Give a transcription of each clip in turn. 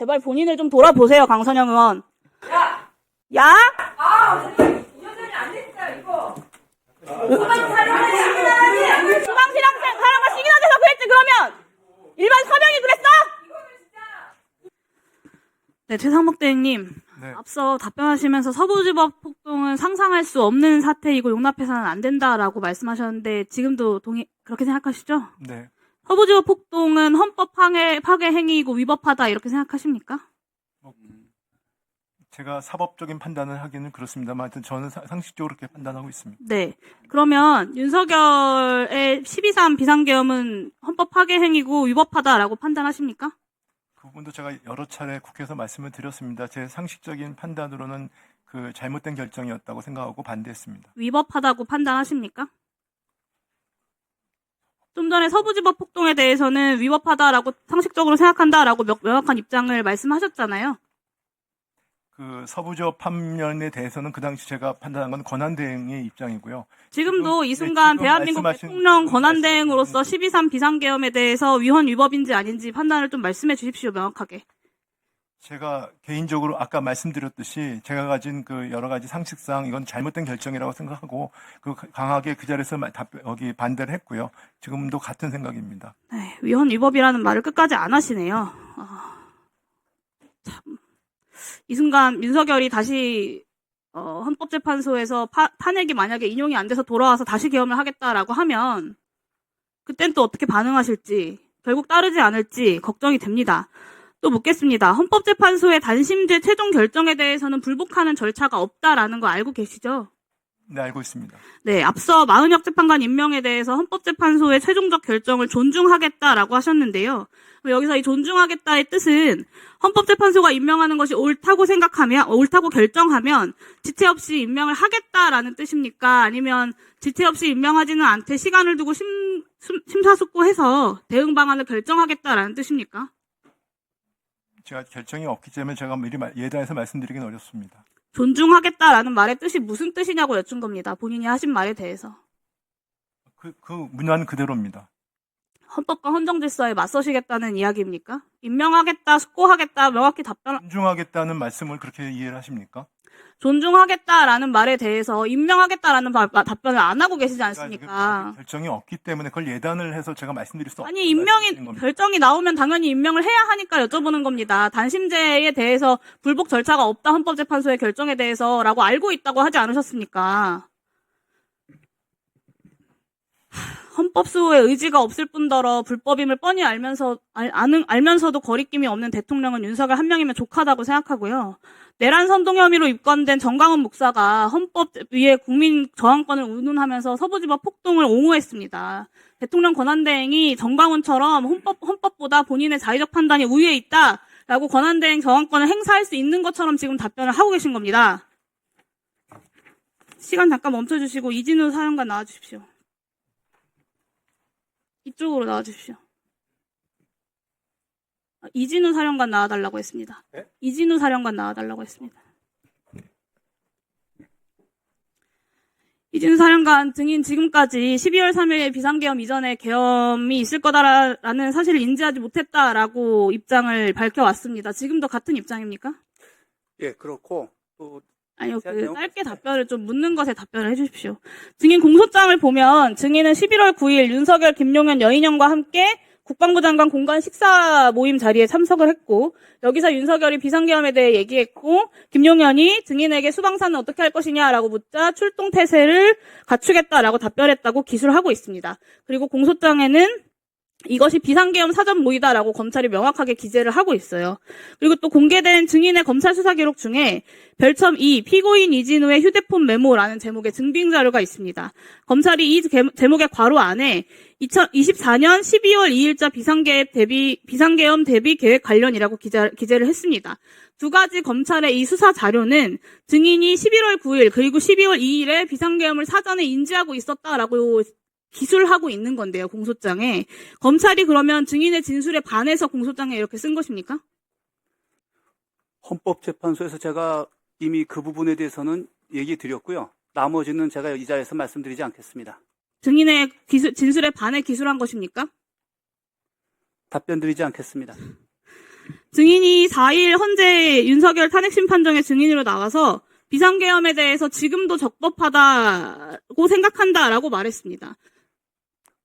제발 본인을 좀 돌아보세요, 강선영 의원. 야! 야? 운전면이 안 됐다, 이거. 수방사령관 시기나라니! 수방사령관 시기나 돼서 그랬지, 그러면! 일반 사병이 그랬어? 네, 최상목 대행님. 네. 앞서 답변하시면서 서부지법 폭동은 상상할 수 없는 사태이고 용납해서는 안 된다라고 말씀하셨는데 지금도 그렇게 생각하시죠? 네. 서부지법 폭동은 헌법 파괴 행위이고 위법하다 이렇게 생각하십니까? 제가 사법적인 판단을 하기는 그렇습니다만 하여튼 저는 상식적으로 그렇게 판단하고 있습니다. 네. 그러면 윤석열의 12.3 비상계엄은 헌법 파괴 행위고 위법하다라고 판단하십니까? 그 부분도 제가 여러 차례 국회에서 말씀을 드렸습니다. 제 상식적인 판단으로는 그 잘못된 결정이었다고 생각하고 반대했습니다. 위법하다고 판단하십니까? 좀 전에 서부지법 폭동에 대해서는 위법하다라고 상식적으로 생각한다라고 명확한 입장을 말씀하셨잖아요. 그 서부지법 판면에 대해서는 그 당시 제가 판단한 건 권한대행의 입장이고요. 지금도 이 순간 지금 대한민국 말씀하신- 대통령 권한대행으로서 12.3 비상계엄에 대해서 위헌 위법인지 아닌지 판단을 좀 말씀해 주십시오, 명확하게. 제가 개인적으로 아까 말씀드렸듯이 제가 가진 그 여러 가지 상식상 이건 잘못된 결정이라고 생각하고 그 강하게 그 자리에서 여기 반대를 했고요. 지금도 같은 생각입니다. 에이, 위헌 위법이라는 말을 끝까지 안 하시네요. 참. 이 순간 윤석열이 다시 헌법재판소에서 탄핵이 만약에 인용이 안 돼서 돌아와서 다시 계엄을 하겠다라고 하면 그땐 또 어떻게 반응하실지 결국 따르지 않을지 걱정이 됩니다. 또 묻겠습니다. 헌법재판소의 단심제 최종 결정에 대해서는 불복하는 절차가 없다라는 거 알고 계시죠? 네, 알고 있습니다. 네, 앞서 마은혁 재판관 임명에 대해서 헌법재판소의 최종적 결정을 존중하겠다라고 하셨는데요. 여기서 이 존중하겠다의 뜻은 헌법재판소가 임명하는 것이 옳다고 결정하면 지체 없이 임명을 하겠다라는 뜻입니까? 아니면 지체 없이 임명하지는 않되 시간을 두고 심사숙고해서 대응 방안을 결정하겠다라는 뜻입니까? 제가 결정이 없기 때문에 제가 미리 예단해서 말씀드리긴 어렵습니다. 존중하겠다라는 말의 뜻이 무슨 뜻이냐고 여쭌 겁니다. 본인이 하신 말에 대해서. 그 문화는 그대로입니다. 헌법과 헌정질서에 맞서시겠다는 이야기입니까? 임명하겠다, 숙고하겠다, 명확히 존중하겠다는 말씀을 그렇게 이해를 하십니까? 존중하겠다라는 말에 대해서 임명하겠다라는 답변을 안 하고 계시지 그러니까 않습니까? 결정이 없기 때문에 그걸 예단을 해서 제가 말씀드릴 수 없는 아니, 결정이 나오면 당연히 임명을 해야 하니까 여쭤보는 겁니다. 단심제에 대해서 불복 절차가 없다, 헌법재판소의 결정에 대해서라고 알고 있다고 하지 않으셨습니까? 헌법수호의 의지가 없을 뿐더러 불법임을 뻔히 알면서도 거리낌이 없는 대통령은 윤석열 한 명이면 족하다고 생각하고요. 내란 선동 혐의로 입건된 정광훈 목사가 헌법 위에 국민 저항권을 운운하면서 서부지법 폭동을 옹호했습니다. 대통령 권한대행이 정광훈처럼 헌법보다 본인의 자의적 판단이 우위에 있다라고 권한대행 저항권을 행사할 수 있는 것처럼 지금 답변을 하고 계신 겁니다. 시간 잠깐 멈춰주시고 이진우 사령관 나와주십시오. 이쪽으로 나와주십시오. 이진우 사령관 나와달라고 했습니다. 네? 이진우 사령관 나와달라고 했습니다. 이진우 사령관 증인 지금까지 12월 3일 비상계엄 이전에 계엄이 있을 거다라는 사실을 인지하지 못했다라고 입장을 밝혀왔습니다. 지금도 같은 입장입니까? 예, 그렇고 또 아니요, 짧게 답변을 좀 묻는 것에 답변을 해주십시오. 증인 공소장을 보면 증인은 11월 9일 윤석열, 김용현, 여인영과 함께 국방부 장관 공간 식사 모임 자리에 참석을 했고 여기서 윤석열이 비상계엄에 대해 얘기했고 김용현이 증인에게 수방사는 어떻게 할 것이냐라고 묻자 출동 태세를 갖추겠다라고 답변했다고 기술을 하고 있습니다. 그리고 공소장에는 이것이 비상계엄 사전 모의다라고 검찰이 명확하게 기재를 하고 있어요. 그리고 또 공개된 증인의 검찰 수사 기록 중에 별첨 2 피고인 이진우의 휴대폰 메모라는 제목의 증빙 자료가 있습니다. 검찰이 이 제목의 괄호 안에 2024년 12월 2일자 비상계엄 대비 계획 관련이라고 기재를 했습니다. 두 가지 검찰의 이 수사 자료는 증인이 11월 9일 그리고 12월 2일에 비상계엄을 사전에 인지하고 있었다라고 기술하고 있는 건데요, 공소장에. 검찰이 그러면 증인의 진술에 반해서 공소장에 이렇게 쓴 것입니까? 헌법재판소에서 제가 이미 그 부분에 대해서는 얘기 드렸고요. 나머지는 제가 이 자리에서 말씀드리지 않겠습니다. 증인의 진술에 반해 기술한 것입니까? 답변 드리지 않겠습니다. 증인이 4일 헌재 윤석열 탄핵심판정의 증인으로 나와서 비상계엄에 대해서 지금도 적법하다고 생각한다라고 말했습니다.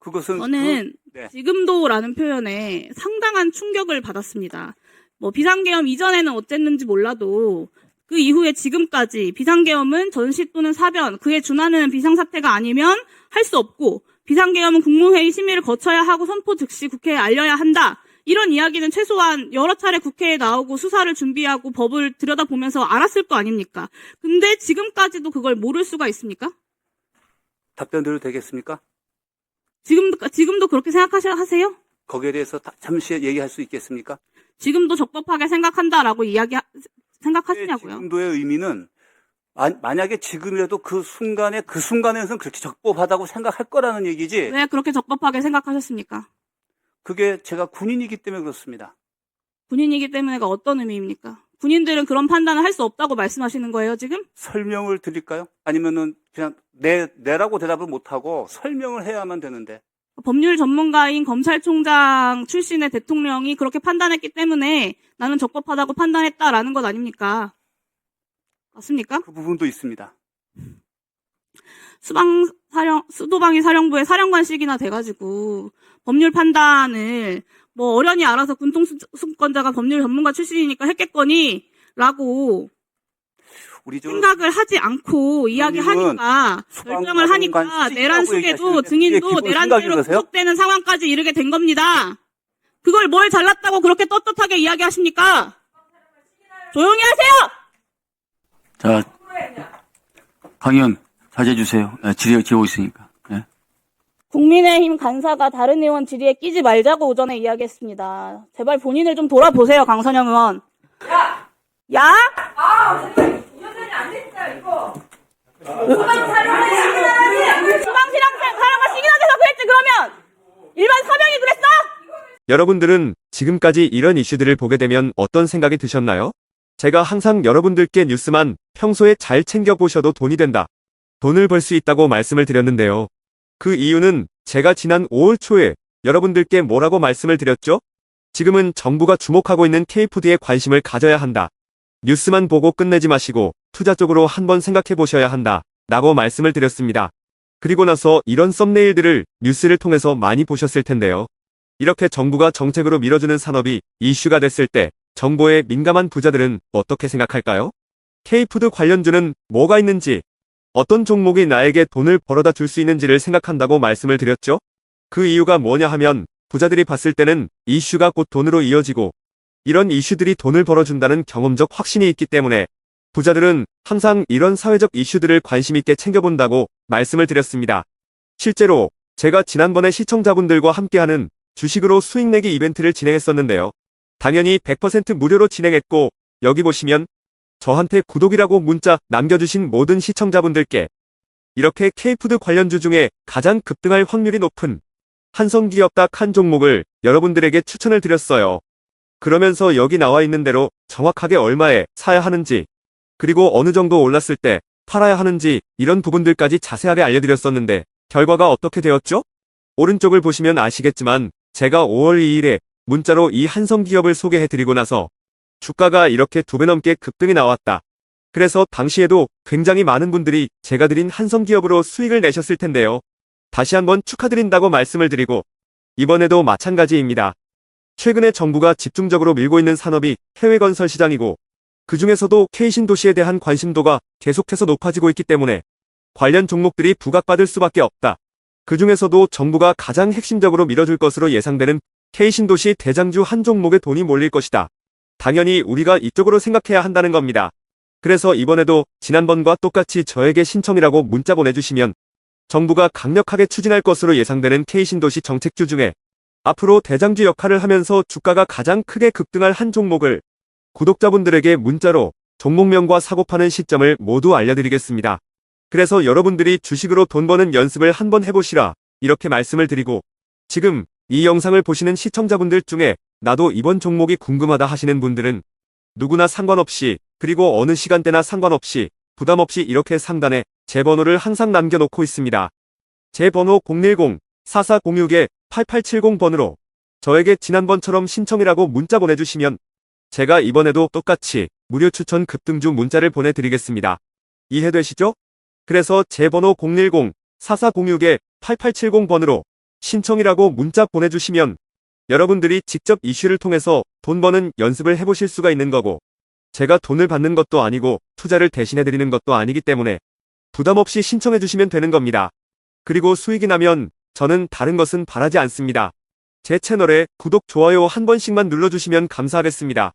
그것은 저는 네. 지금도라는 표현에 상당한 충격을 받았습니다. 뭐 비상계엄 이전에는 어쨌는지 몰라도 그 이후에 지금까지 비상계엄은 전시 또는 사변, 그에 준하는 비상사태가 아니면 할 수 없고 비상계엄은 국무회의 심의를 거쳐야 하고 선포 즉시 국회에 알려야 한다. 이런 이야기는 최소한 여러 차례 국회에 나오고 수사를 준비하고 법을 들여다보면서 알았을 거 아닙니까? 근데 지금까지도 그걸 모를 수가 있습니까? 답변 드려도 되겠습니까? 지금도 그렇게 생각하세요? 거기에 대해서 잠시 얘기할 수 있겠습니까? 지금도 적법하게 생각한다라고 생각하시냐고요? 지금도의 의미는 만약에 지금이라도 그 순간에서는 그렇게 적법하다고 생각할 거라는 얘기지. 왜 그렇게 적법하게 생각하셨습니까? 그게 제가 군인이기 때문에 그렇습니다. 군인이기 때문에가 어떤 의미입니까? 군인들은 그런 판단을 할 수 없다고 말씀하시는 거예요, 지금? 설명을 드릴까요? 아니면은 그냥 내라고 대답을 못하고 설명을 해야만 되는데. 법률 전문가인 검찰총장 출신의 대통령이 그렇게 판단했기 때문에 나는 적법하다고 판단했다라는 것 아닙니까? 맞습니까? 그 부분도 있습니다. 수도방위 사령부의 사령관식이나 돼가지고 법률 판단을 뭐 어련히 알아서 군통수권자가 법률 전문가 출신이니까 했겠거니 라고 생각을 하지 않고 이야기하니까 결정을 하니까 내란 속에도 증인도 내란죄로 구속되는 상황까지 이르게 된 겁니다. 그걸 뭘 잘났다고 그렇게 떳떳하게 이야기하십니까? 조용히 하세요! 자, 강의원 자제해 주세요. 질의하고 있으니까. 네. 국민의힘 간사가 다른 의원 질의에 끼지 말자고 오전에 이야기했습니다. 제발 본인을 좀 돌아보세요, 강선영 의원. 야? 이혼전이 안 됐다, 이거. 수방사령관 시기나라지! 수방사령관 시기나 돼서 그랬지, 그러면! 일반 서명이 그랬어? 여러분들은 지금까지 이런 이슈들을 보게 되면 어떤 생각이 드셨나요? 제가 항상 여러분들께 뉴스만 평소에 잘 챙겨보셔도 돈이 된다. 돈을 벌 수 있다고 말씀을 드렸는데요. 그 이유는 제가 지난 5월 초에 여러분들께 뭐라고 말씀을 드렸죠? 지금은 정부가 주목하고 있는 K푸드에 관심을 가져야 한다. 뉴스만 보고 끝내지 마시고 투자 쪽으로 한번 생각해 보셔야 한다. 라고 말씀을 드렸습니다. 그리고 나서 이런 썸네일들을 뉴스를 통해서 많이 보셨을 텐데요. 이렇게 정부가 정책으로 밀어주는 산업이 이슈가 됐을 때 정보에 민감한 부자들은 어떻게 생각할까요? K푸드 관련주는 뭐가 있는지, 어떤 종목이 나에게 돈을 벌어다 줄 수 있는지를 생각한다고 말씀을 드렸죠? 그 이유가 뭐냐 하면 부자들이 봤을 때는 이슈가 곧 돈으로 이어지고 이런 이슈들이 돈을 벌어준다는 경험적 확신이 있기 때문에 부자들은 항상 이런 사회적 이슈들을 관심 있게 챙겨본다고 말씀을 드렸습니다. 실제로 제가 지난번에 시청자분들과 함께하는 주식으로 수익 내기 이벤트를 진행했었는데요. 당연히 100% 무료로 진행했고 여기 보시면 저한테 구독이라고 문자 남겨주신 모든 시청자분들께 이렇게 K푸드 관련주 중에 가장 급등할 확률이 높은 한성기업 딱 한 종목을 여러분들에게 추천을 드렸어요. 그러면서 여기 나와 있는 대로 정확하게 얼마에 사야 하는지, 그리고 어느 정도 올랐을 때 팔아야 하는지 이런 부분들까지 자세하게 알려드렸었는데 결과가 어떻게 되었죠? 오른쪽을 보시면 아시겠지만 제가 5월 2일에 문자로 이 한성기업을 소개해드리고 나서 주가가 이렇게 2배 넘게 급등이 나왔다. 그래서 당시에도 굉장히 많은 분들이 제가 드린 한성기업으로 수익을 내셨을 텐데요. 다시 한번 축하드린다고 말씀을 드리고 이번에도 마찬가지입니다. 최근에 정부가 집중적으로 밀고 있는 산업이 해외 건설 시장이고 그 중에서도 K신도시에 대한 관심도가 계속해서 높아지고 있기 때문에 관련 종목들이 부각받을 수밖에 없다. 그 중에서도 정부가 가장 핵심적으로 밀어줄 것으로 예상되는 K신도시 대장주 한 종목에 돈이 몰릴 것이다. 당연히 우리가 이쪽으로 생각해야 한다는 겁니다. 그래서 이번에도 지난번과 똑같이 저에게 신청이라고 문자 보내주시면 정부가 강력하게 추진할 것으로 예상되는 K신도시 정책주 중에 앞으로 대장주 역할을 하면서 주가가 가장 크게 급등할 한 종목을 구독자분들에게 문자로 종목명과 사고파는 시점을 모두 알려드리겠습니다. 그래서 여러분들이 주식으로 돈 버는 연습을 한번 해보시라 이렇게 말씀을 드리고 지금 이 영상을 보시는 시청자분들 중에 나도 이번 종목이 궁금하다 하시는 분들은 누구나 상관없이 그리고 어느 시간대나 상관없이 부담없이 이렇게 상단에 제 번호를 항상 남겨놓고 있습니다. 제 번호 010-4406-8870번으로 저에게 지난번처럼 신청이라고 문자 보내주시면 제가 이번에도 똑같이 무료 추천 급등주 문자를 보내드리겠습니다. 이해되시죠? 그래서 제 번호 010-4406-8870번으로 신청이라고 문자 보내주시면 여러분들이 직접 이슈를 통해서 돈 버는 연습을 해보실 수가 있는 거고, 제가 돈을 받는 것도 아니고 투자를 대신해드리는 것도 아니기 때문에 부담 없이 신청해주시면 되는 겁니다. 그리고 수익이 나면 저는 다른 것은 바라지 않습니다. 제 채널에 구독, 좋아요 한 번씩만 눌러주시면 감사하겠습니다.